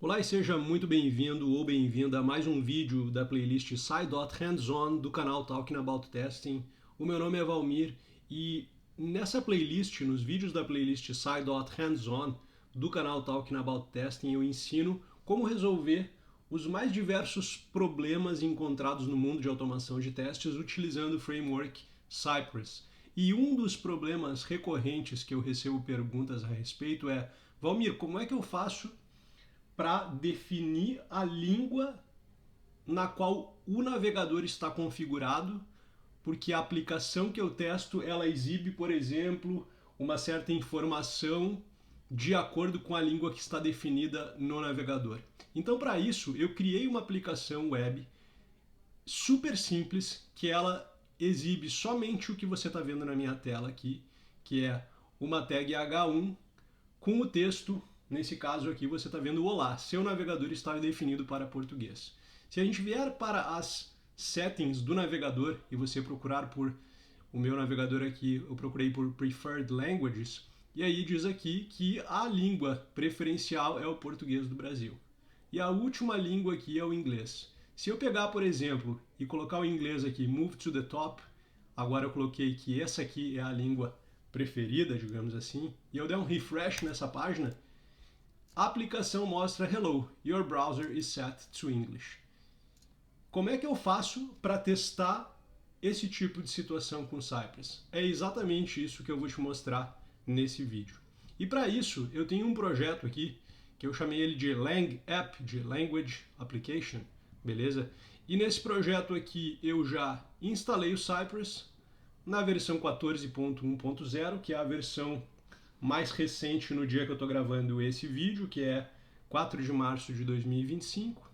Olá e seja muito bem-vindo ou bem-vinda a mais um vídeo da playlist Hands-On do canal Talking About Testing. O meu nome é Valmir e nessa playlist, nos vídeos da playlist Hands-On do canal Talking About Testing, eu ensino como resolver os mais diversos problemas encontrados no mundo de automação de testes utilizando o framework Cypress. E um dos problemas recorrentes que eu recebo perguntas a respeito é: Valmir, como é que eu faço para definir a língua na qual o navegador está configurado, porque a aplicação que eu testo, ela exibe, por exemplo, uma certa informação de acordo com a língua que está definida no navegador. Então, para isso, eu criei uma aplicação web super simples, que ela exibe somente o que você está vendo na minha tela aqui, que é uma tag H1 com o texto. Nesse caso aqui você está vendo olá, seu navegador está definido para português. Se a gente vier para as settings do navegador e você procurar por o meu navegador aqui, eu procurei por Preferred Languages, e aí diz aqui que a língua preferencial é o português do Brasil. E a última língua aqui é o inglês. Se eu pegar, por exemplo, e colocar o inglês aqui, Move to the Top, agora eu coloquei que essa aqui é a língua preferida, digamos assim, e eu der um refresh nessa página, a aplicação mostra Hello, your browser is set to English. Como é que eu faço para testar esse tipo de situação com Cypress? É exatamente isso que eu vou te mostrar nesse vídeo. E para isso, eu tenho um projeto aqui que eu chamei ele de Lang App, de Language Application, beleza? E nesse projeto aqui eu já instalei o Cypress na versão 14.1.0, que é a versão mais recente no dia que eu estou gravando esse vídeo, que é 4 de março de 2025.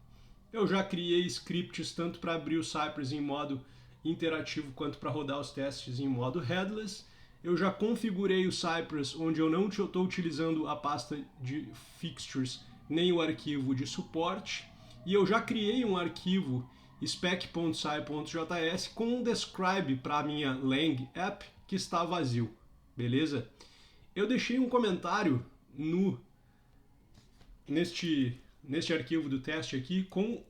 Eu já criei scripts tanto para abrir o Cypress em modo interativo quanto para rodar os testes em modo headless. Eu já configurei o Cypress onde eu não estou utilizando a pasta de fixtures nem o arquivo de suporte. E eu já criei um arquivo spec.sci.js com um describe para a minha Lang app que está vazio, beleza? Eu deixei um comentário neste arquivo do teste aqui com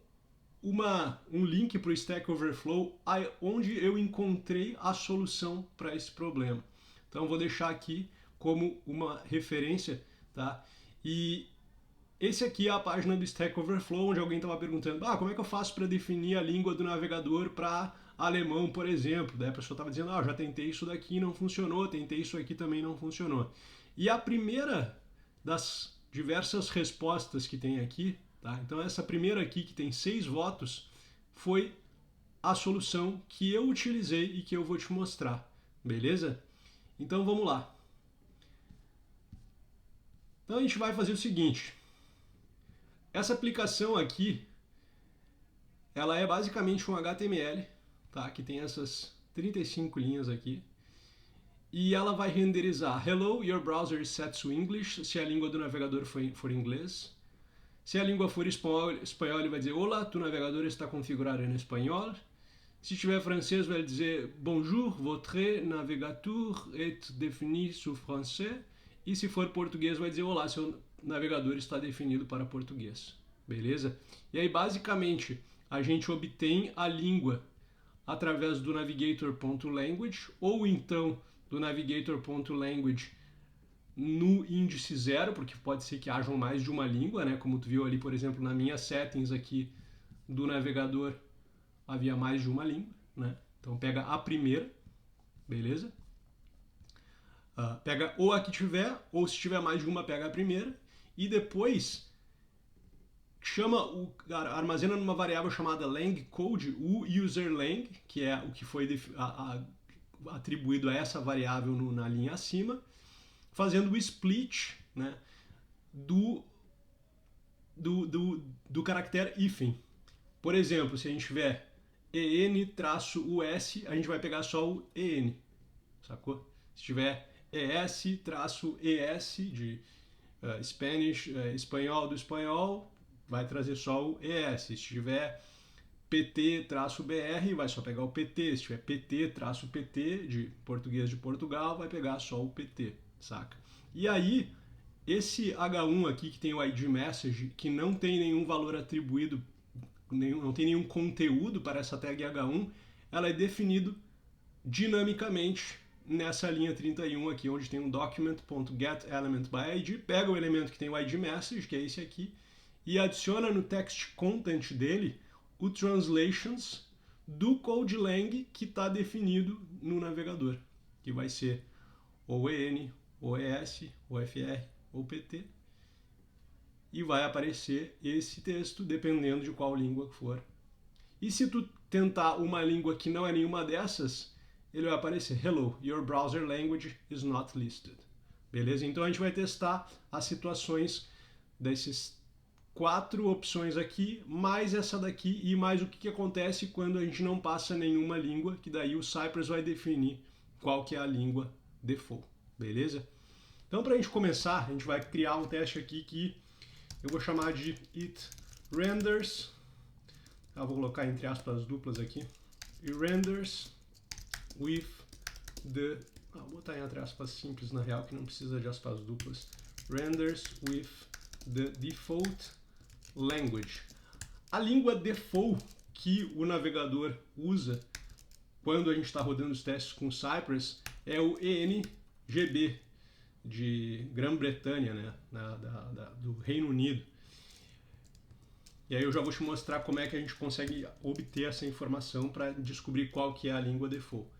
um link para o Stack Overflow onde eu encontrei a solução para esse problema. Então vou deixar aqui como uma referência, tá? E esse aqui é a página do Stack Overflow, onde alguém estava perguntando: como é que eu faço para definir a língua do navegador para alemão, por exemplo? Daí a pessoa estava dizendo: já tentei isso daqui, não funcionou, tentei isso aqui, também não funcionou. E a primeira das diversas respostas que tem aqui, tá? Então essa primeira aqui, que tem 6 votos, foi a solução que eu utilizei e que eu vou te mostrar, beleza? Então vamos lá. Então a gente vai fazer o seguinte: essa aplicação aqui, ela é basicamente um HTML, tá? Que tem essas 35 linhas aqui. E ela vai renderizar Hello, your browser is set to English, se a língua do navegador for inglês. Se a língua for espanhol, ele vai dizer Olá, tu navegador está configurado em espanhol. Se tiver francês, vai dizer Bonjour, votre navigateur est défini sur français. E se for português, vai dizer Olá, seu navegador está definido para português. Beleza? E aí, basicamente, a gente obtém a língua através do navigator.language ou então do navigator.language no índice 0, porque pode ser que hajam mais de uma língua, né? Como tu viu ali, por exemplo, na minha settings aqui do navegador, havia mais de uma língua, né? Então pega a primeira, beleza? Pega ou a que tiver, ou se tiver mais de uma, pega a primeira, e depois armazena numa variável chamada langCode o userlang, que é o que foi atribuído a essa variável na linha acima, fazendo o split, né, do caractere hífen. Por exemplo, se a gente tiver en-us, a gente vai pegar só o en, sacou? Se tiver es-es de Spanish, espanhol do espanhol, vai trazer só o es. Se tiver pt-br, vai só pegar o pt. Se tiver pt-pt de português de Portugal, vai pegar só o pt, saca? E aí, esse H1 aqui que tem o ID message, que não tem nenhum valor atribuído, não tem nenhum conteúdo para essa tag H1, ela é definido dinamicamente nessa linha 31 aqui, onde tem um document.getElementById, pega o elemento que tem o ID message, que é esse aqui, e adiciona no text content dele o translations do code lang que está definido no navegador, que vai ser ou EN, ou ES, ou FR, ou PT, e vai aparecer esse texto dependendo de qual língua for. E se tu tentar uma língua que não é nenhuma dessas, ele vai aparecer Hello, your browser language is not listed. Beleza? Então a gente vai testar as situações desses 4 opções aqui, mais essa daqui e mais o que acontece quando a gente não passa nenhuma língua, que daí o Cypress vai definir qual que é a língua default. Beleza? Então para a gente começar, a gente vai criar um teste aqui que eu vou chamar de it renders. Vou colocar entre aspas duplas aqui. It renders with the... vou botar entre aspas simples na real, que não precisa de aspas duplas. Renders with the default language. A língua default que o navegador usa quando a gente está rodando os testes com Cypress é o ENGB, de Grã-Bretanha, né, do Reino Unido. E aí eu já vou te mostrar como é que a gente consegue obter essa informação para descobrir qual que é a língua default.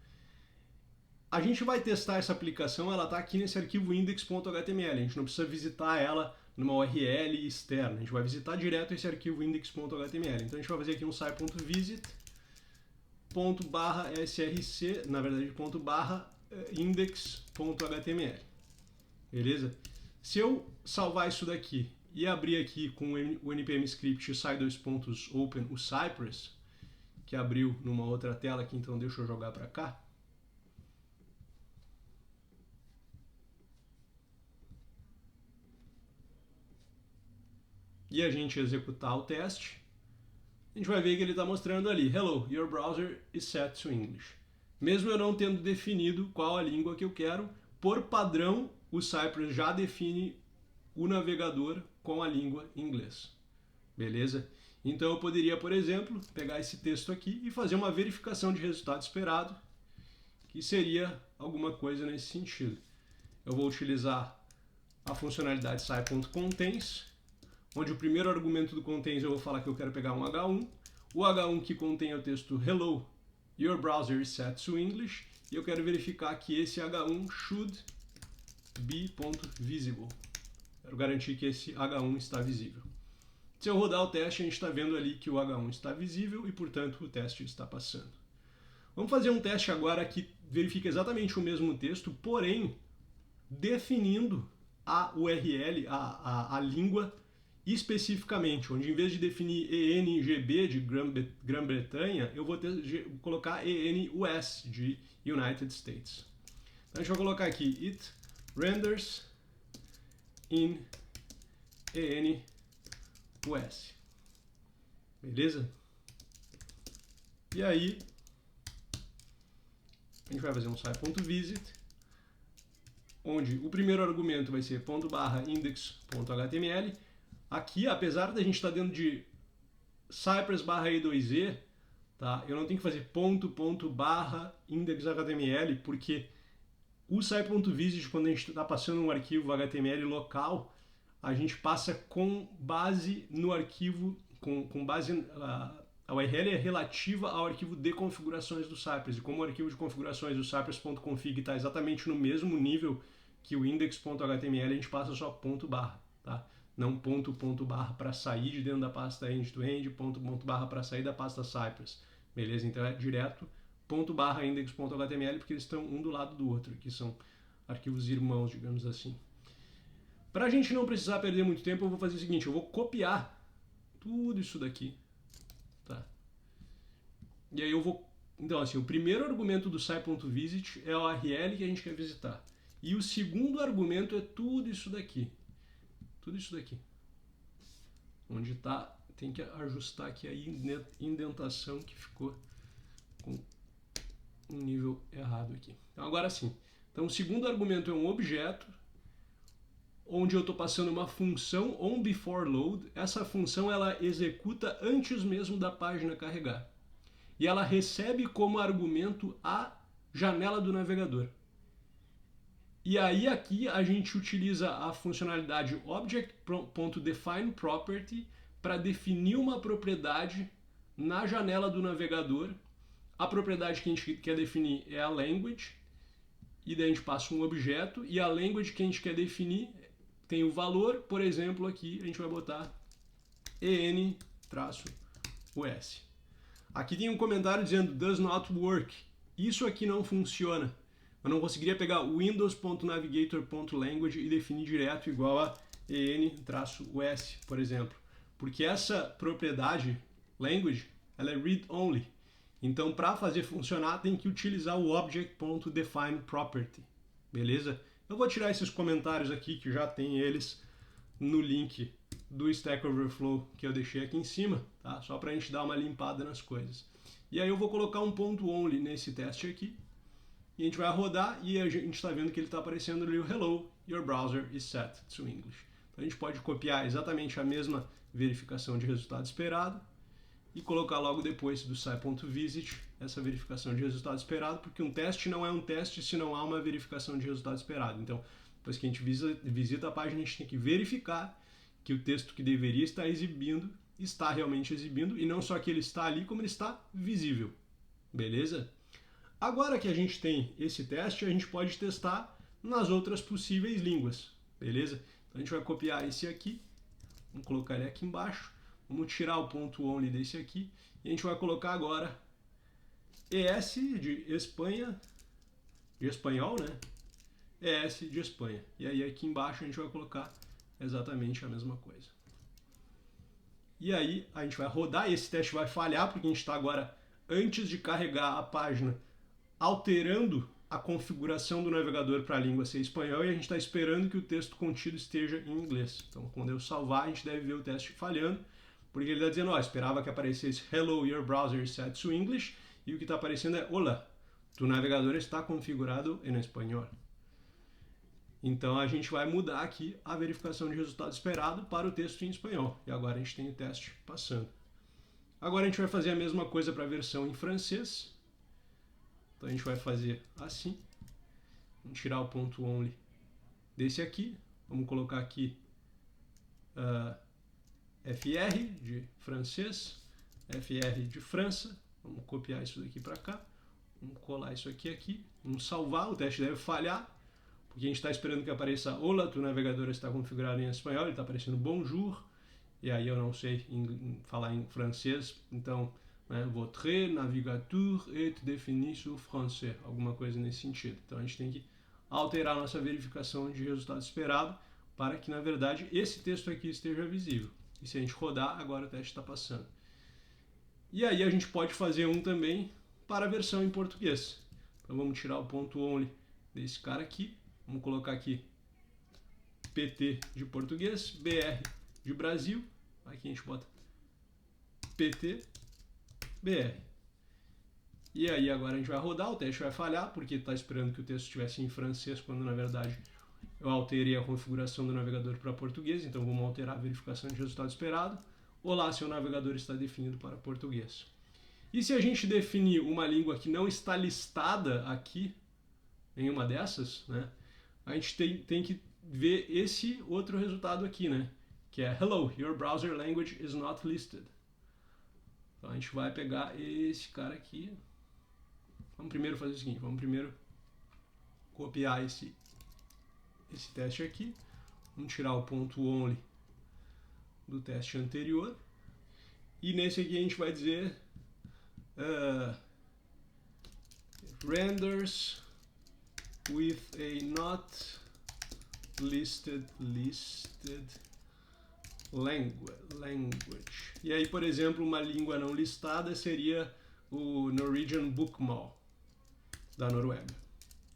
A gente vai testar essa aplicação, ela está aqui nesse arquivo index.html, a gente não precisa visitar ela numa URL externa, a gente vai visitar direto esse arquivo index.html. Então a gente vai fazer aqui um sci.visit ./src, na verdade ./index.html. Beleza? Se eu salvar isso daqui e abrir aqui com o npm script open o Cypress, que abriu numa outra tela aqui, então deixa eu jogar para cá. E a gente executar o teste, a gente vai ver que ele está mostrando ali, Hello, your browser is set to English. Mesmo eu não tendo definido qual a língua que eu quero, por padrão, o Cypress já define o navegador com a língua inglês. Beleza? Então eu poderia, por exemplo, pegar esse texto aqui e fazer uma verificação de resultado esperado, que seria alguma coisa nesse sentido. Eu vou utilizar a funcionalidade sci.contains, onde o primeiro argumento do contains eu vou falar que eu quero pegar um H1, o H1 que contém o texto Hello, your browser is set to English, e eu quero verificar que esse H1 should be.visible. Quero garantir que esse H1 está visível. Se eu rodar o teste, a gente está vendo ali que o H1 está visível e, portanto, o teste está passando. Vamos fazer um teste agora que verifica exatamente o mesmo texto, porém definindo a URL, a língua especificamente, onde em vez de definir ENGB de Grã-Bretanha, eu vou colocar ENUS de United States. Então a gente vai colocar aqui it renders in ENUS. Beleza? E aí a gente vai fazer um sci.visit, onde o primeiro argumento vai ser ./index.html. Aqui, apesar da gente estar dentro de Cypress/e2e, tá? Eu não tenho que fazer ./index.html, porque o sci.visit, quando a gente está passando um arquivo HTML local, a gente passa com base no arquivo, com base... A URL é relativa ao arquivo de configurações do Cypress, e como o arquivo de configurações do Cypress.config está exatamente no mesmo nível que o index.html, a gente passa só ./, tá? Não ponto barra para sair de dentro da pasta end-to-end, ponto barra para sair da pasta Cypress. Beleza? Então é direto ./ index.html, porque eles estão um do lado do outro, que são arquivos irmãos, digamos assim. Para a gente não precisar perder muito tempo, eu vou fazer o seguinte, eu vou copiar tudo isso daqui, tá? E aí eu vou... Então assim, o primeiro argumento do sci.visit é a URL que a gente quer visitar. E o segundo argumento é tudo isso daqui. Tudo isso daqui. Onde está, tem que ajustar aqui a indentação que ficou com um nível errado aqui. Então agora sim. Então o segundo argumento é um objeto onde eu estou passando uma função onBeforeLoad. Essa função ela executa antes mesmo da página carregar. E ela recebe como argumento a janela do navegador. E aí aqui a gente utiliza a funcionalidade object.defineProperty para definir uma propriedade na janela do navegador. A propriedade que a gente quer definir é a language, e daí a gente passa um objeto, e a language que a gente quer definir tem o valor, por exemplo, aqui a gente vai botar en-us. Aqui tem um comentário dizendo does not work. Isso aqui não funciona. Eu não conseguiria pegar windows.navigator.language e definir direto igual a en-us, por exemplo. Porque essa propriedade, language, ela é read-only. Então, para fazer funcionar, tem que utilizar o object.defineProperty. Beleza? Eu vou tirar esses comentários aqui, que já tem eles no link do Stack Overflow que eu deixei aqui em cima, tá? Só para a gente dar uma limpada nas coisas. E aí eu vou colocar um ponto only nesse teste aqui. E a gente vai rodar e a gente está vendo que ele está aparecendo ali o Hello, your browser is set to English. Então a gente pode copiar exatamente a mesma verificação de resultado esperado e colocar logo depois do sai.visit essa verificação de resultado esperado, porque um teste não é um teste se não há uma verificação de resultado esperado. Então, depois que a gente visita a página, a gente tem que verificar que o texto que deveria estar exibindo está realmente exibindo, e não só que ele está ali, como ele está visível. Beleza? Agora que a gente tem esse teste, a gente pode testar nas outras possíveis línguas, beleza? Então a gente vai copiar esse aqui, vamos colocar ele aqui embaixo, vamos tirar o ponto only desse aqui, e a gente vai colocar agora ES de Espanha, de espanhol, né? ES de Espanha. E aí aqui embaixo a gente vai colocar exatamente a mesma coisa. E aí a gente vai rodar, esse teste vai falhar, porque a gente está agora, antes de carregar a página, alterando a configuração do navegador para a língua ser espanhol, e a gente está esperando que o texto contido esteja em inglês. Então, quando eu salvar, a gente deve ver o teste falhando, porque ele está dizendo, ó, esperava que aparecesse Hello, your browser is set to English, e o que está aparecendo é Hola, tu navegador está configurado em espanhol. Então, a gente vai mudar aqui a verificação de resultado esperado para o texto em espanhol. E agora a gente tem o teste passando. Agora a gente vai fazer a mesma coisa para a versão em francês. Então a gente vai fazer assim, vamos tirar o ponto only desse aqui, vamos colocar aqui FR de francês, FR de França, vamos copiar isso daqui para cá, vamos colar isso aqui, vamos salvar, o teste deve falhar, porque a gente está esperando que apareça Olá, tu navegador está configurado em espanhol, ele está aparecendo Bonjour, e aí eu não sei falar em francês, então votre navigateur est défini sur français, alguma coisa nesse sentido. Então a gente tem que alterar a nossa verificação de resultado esperado para que, na verdade, esse texto aqui esteja visível. E se a gente rodar, agora o teste está passando. E aí a gente pode fazer um também para a versão em português. Então vamos tirar o ponto only desse cara aqui, vamos colocar aqui PT de português, BR de Brasil, aqui a gente bota PT BR. E aí agora a gente vai rodar, o teste vai falhar, porque está esperando que o texto estivesse em francês, quando na verdade eu alterei a configuração do navegador para português, então vamos alterar a verificação de resultado esperado. Olá, seu navegador está definido para português. E se a gente definir uma língua que não está listada aqui, em uma dessas, né, a gente tem que ver esse outro resultado aqui, né, que é Hello, your browser language is not listed. Então a gente vai pegar esse cara aqui. Vamos primeiro fazer o seguinte, vamos primeiro copiar esse teste aqui. Vamos tirar o ponto only do teste anterior. E nesse aqui a gente vai dizer renders with a not listed language. E aí, por exemplo, uma língua não listada seria o Norwegian Bokmål da Noruega,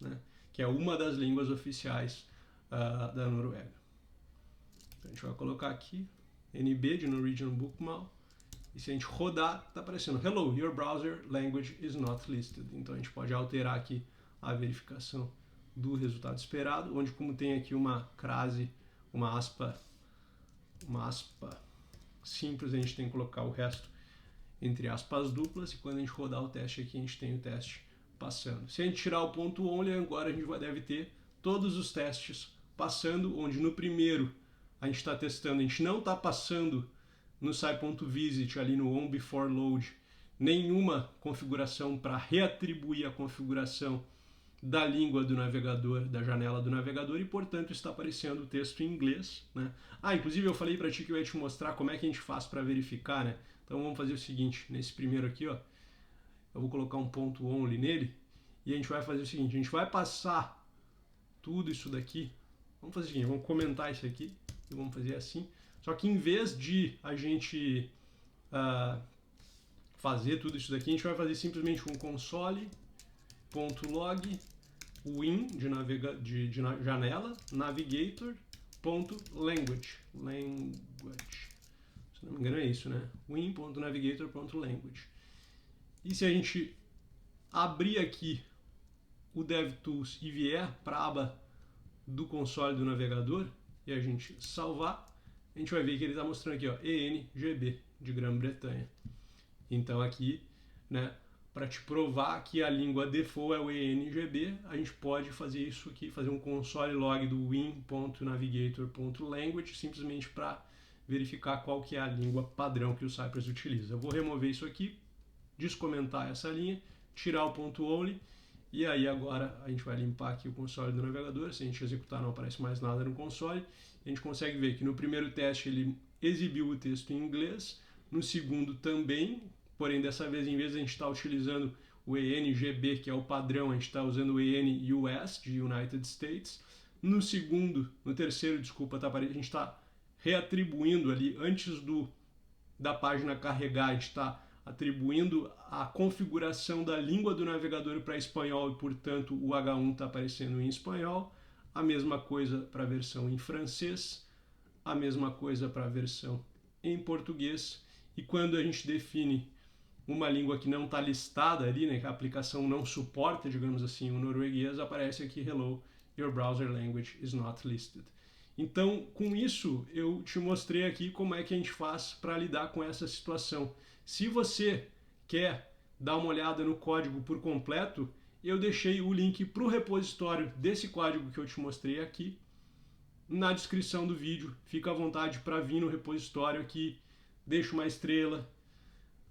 né? Que é uma das línguas oficiais da Noruega. Então, a gente vai colocar aqui NB de Norwegian Bokmål, e se a gente rodar, está aparecendo Hello, your browser language is not listed. Então a gente pode alterar aqui a verificação do resultado esperado, onde como tem aqui uma crase uma aspa simples, a gente tem que colocar o resto entre aspas duplas, e quando a gente rodar o teste aqui, a gente tem o teste passando. Se a gente tirar o ponto only, agora a gente deve ter todos os testes passando, onde no primeiro a gente está testando, a gente não está passando no sci.visit, ali no onBeforeLoad, nenhuma configuração para reatribuir a configuração da língua do navegador, da janela do navegador, e portanto está aparecendo o texto em inglês, né? Inclusive eu falei para ti que eu ia te mostrar como é que a gente faz para verificar, né? Então vamos fazer o seguinte, nesse primeiro aqui, ó, eu vou colocar um ponto only nele, e a gente vai fazer o seguinte, a gente vai passar tudo isso daqui, vamos fazer o seguinte, vamos comentar isso aqui, e vamos fazer assim, só que em vez de a gente fazer tudo isso daqui, a gente vai fazer simplesmente um console.log win de janela, navigator.language. Se não me engano é isso, né? win.navigator.language. E se a gente abrir aqui o DevTools e vier para a aba do console do navegador e a gente salvar, a gente vai ver que ele está mostrando aqui, ó, ENGB, de Grã-Bretanha. Então aqui, né, para te provar que a língua default é o ENGB, a gente pode fazer isso aqui, fazer um console log do win.navigator.language, simplesmente para verificar qual que é a língua padrão que o Cypress utiliza. Eu vou remover isso aqui, descomentar essa linha, tirar o ponto only, e aí agora a gente vai limpar aqui o console do navegador. Se a gente executar não aparece mais nada no console. A gente consegue ver que no primeiro teste ele exibiu o texto em inglês, no segundo também, porém dessa vez em vez de a gente estar utilizando o ENGB, que é o padrão, a gente está usando o EN-US, de United States. No terceiro, desculpa, a gente está reatribuindo ali, antes da página carregar, a gente está atribuindo a configuração da língua do navegador para espanhol e, portanto, o H1 está aparecendo em espanhol. A mesma coisa para a versão em francês, a mesma coisa para a versão em português. E quando a gente define uma língua que não está listada ali, né, que a aplicação não suporta, digamos assim, o norueguês, aparece aqui, hello, your browser language is not listed. Então, com isso, eu te mostrei aqui como é que a gente faz para lidar com essa situação. Se você quer dar uma olhada no código por completo, eu deixei o link para o repositório desse código que eu te mostrei aqui na descrição do vídeo. Fica à vontade para vir no repositório aqui, deixa uma estrela,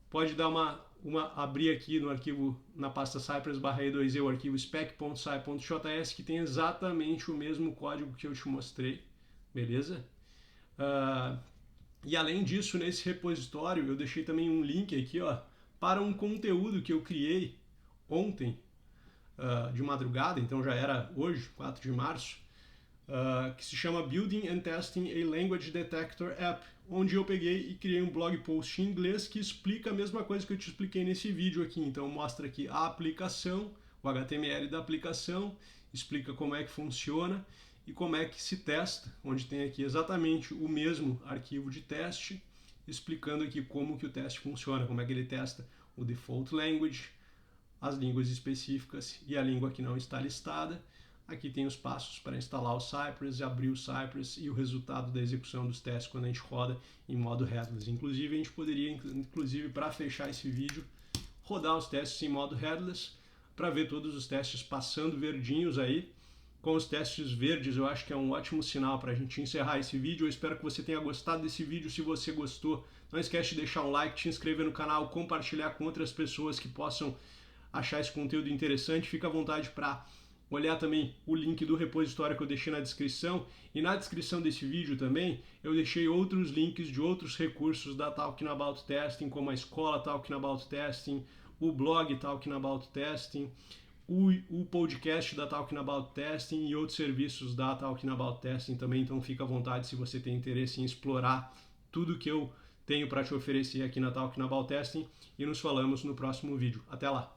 pode dar abrir aqui no arquivo, na pasta Cypress/E2E, o arquivo spec.sci.js, que tem exatamente o mesmo código que eu te mostrei, beleza? E além disso, nesse repositório, eu deixei também um link aqui, ó, para um conteúdo que eu criei ontem, de madrugada, então já era hoje, 4 de março, que se chama Building and Testing a Language Detector App, onde eu peguei e criei um blog post em inglês que explica a mesma coisa que eu te expliquei nesse vídeo aqui. Então mostra aqui a aplicação, o HTML da aplicação, explica como é que funciona e como é que se testa, onde tem aqui exatamente o mesmo arquivo de teste, explicando aqui como que o teste funciona, como é que ele testa o default language, as línguas específicas e a língua que não está listada. Aqui tem os passos para instalar o Cypress, abrir o Cypress e o resultado da execução dos testes quando a gente roda em modo headless. Inclusive, a gente poderia, para fechar esse vídeo, rodar os testes em modo headless para ver todos os testes passando verdinhos aí. Com os testes verdes, eu acho que é um ótimo sinal para a gente encerrar esse vídeo. Eu espero que você tenha gostado desse vídeo. Se você gostou, não esquece de deixar um like, te inscrever no canal, compartilhar com outras pessoas que possam achar esse conteúdo interessante. Fica à vontade para olhar também o link do repositório que eu deixei na descrição, e na descrição desse vídeo também eu deixei outros links de outros recursos da Talking About Testing, como a escola Talking About Testing, o blog Talking About Testing, o podcast da Talking About Testing e outros serviços da Talking About Testing também. Então fica à vontade se você tem interesse em explorar tudo que eu tenho para te oferecer aqui na Talking About Testing, e nos falamos no próximo vídeo. Até lá!